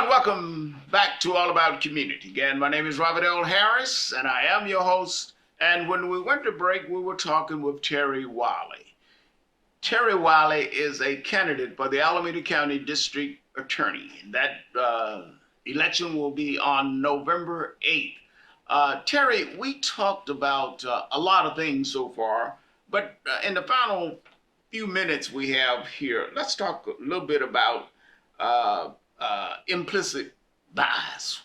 and welcome back to All About Community. Again, my name is Robert L. Harris, and I am your host. And when we went to break, we were talking with Terry Wiley. Terry Wiley is a candidate for the Alameda County District Attorney. That election will be on November 8th. Terry, we talked about a lot of things so far, but in the final few minutes we have here, let's talk a little bit about implicit bias.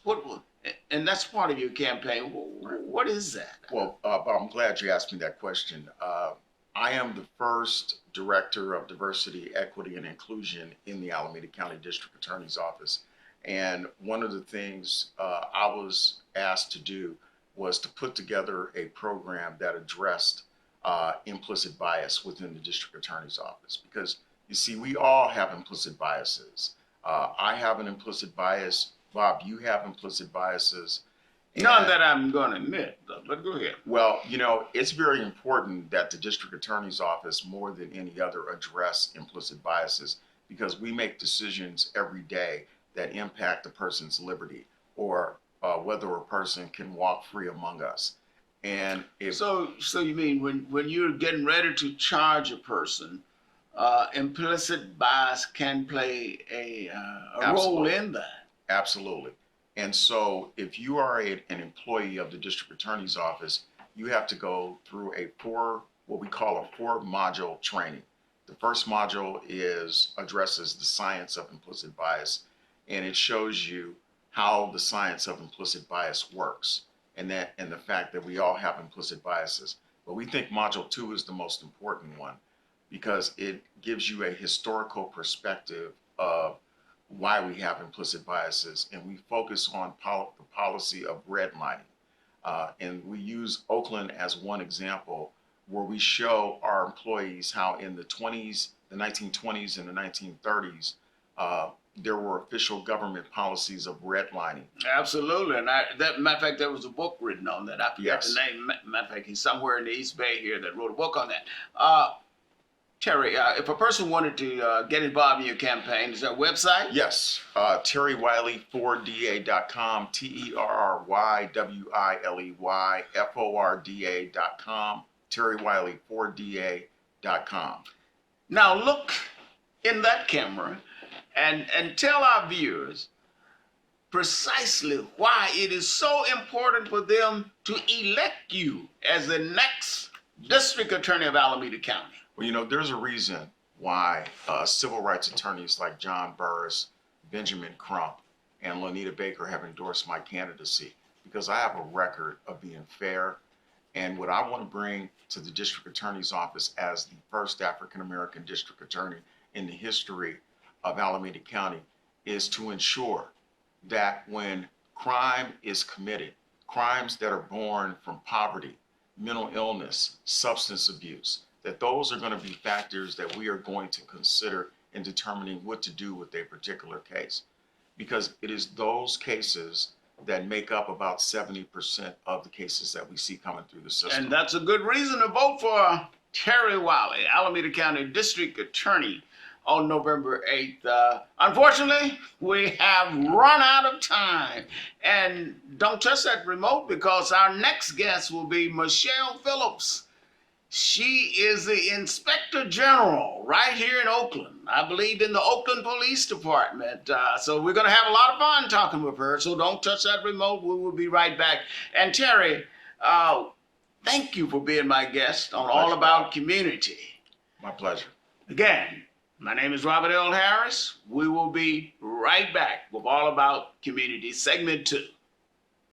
And that's part of your campaign. What is that? Well, I'm glad you asked me that question. I am the first Director of Diversity, Equity, and Inclusion in the Alameda County District Attorney's Office. And one of the things I was asked to do was to put together a program that addressed implicit bias within the District Attorney's Office. Because, you see, we all have implicit biases. I have an implicit bias. Bob, you have implicit biases. None that I'm going to admit, but go ahead. Well, you know, it's very important that the District Attorney's Office, more than any other, address implicit biases, because we make decisions every day that impact a person's liberty or whether a person can walk free among us. And if so you mean when you're getting ready to charge a person, implicit bias can play a role in that? Absolutely. And so if you are an employee of the District Attorney's Office, you have to go through what we call a 4-module training. The first module addresses the science of implicit bias, and it shows you how the science of implicit bias works, and the fact that we all have implicit biases. But we think module 2 is the most important one, because it gives you a historical perspective of why we have implicit biases, and we focus on the policy of redlining. And we use Oakland as one example where we show our employees how in the 1920s and the 1930s, there were official government policies of redlining. Absolutely, and matter of fact, there was a book written on that. I forget the name. Matter of fact, he's somewhere in the East Bay here that wrote a book on that. Terry, if a person wanted to get involved in your campaign, is there a website? Yes, TerryWiley4DA.com, TerryWiley4DA.com, TerryWiley4DA.com. Now look in that camera and tell our viewers precisely why it is so important for them to elect you as the next District Attorney of Alameda County. Well, you know, there's a reason why civil rights attorneys like John Burris, Benjamin Crump, and Lonita Baker have endorsed my candidacy, because I have a record of being fair. And what I want to bring to the District Attorney's Office as the first African-American District Attorney in the history of Alameda County is to ensure that when crime is committed, crimes that are born from poverty, mental illness, substance abuse, that those are going to be factors that we are going to consider in determining what to do with a particular case. Because it is those cases that make up about 70% of the cases that we see coming through the system. And that's a good reason to vote for Terry Wiley, Alameda County District Attorney, on November 8th. Unfortunately, we have run out of time. And don't touch that remote, because our next guest will be Michelle Phillips. She is the Inspector General right here in Oakland, I believe in the Oakland Police Department. So we're going to have a lot of fun talking with her. So don't touch that remote. We will be right back. And Terry, thank you for being my guest on All About Community. My pleasure. Again, my name is Robert L. Harris. We will be right back with All About Community, segment 2.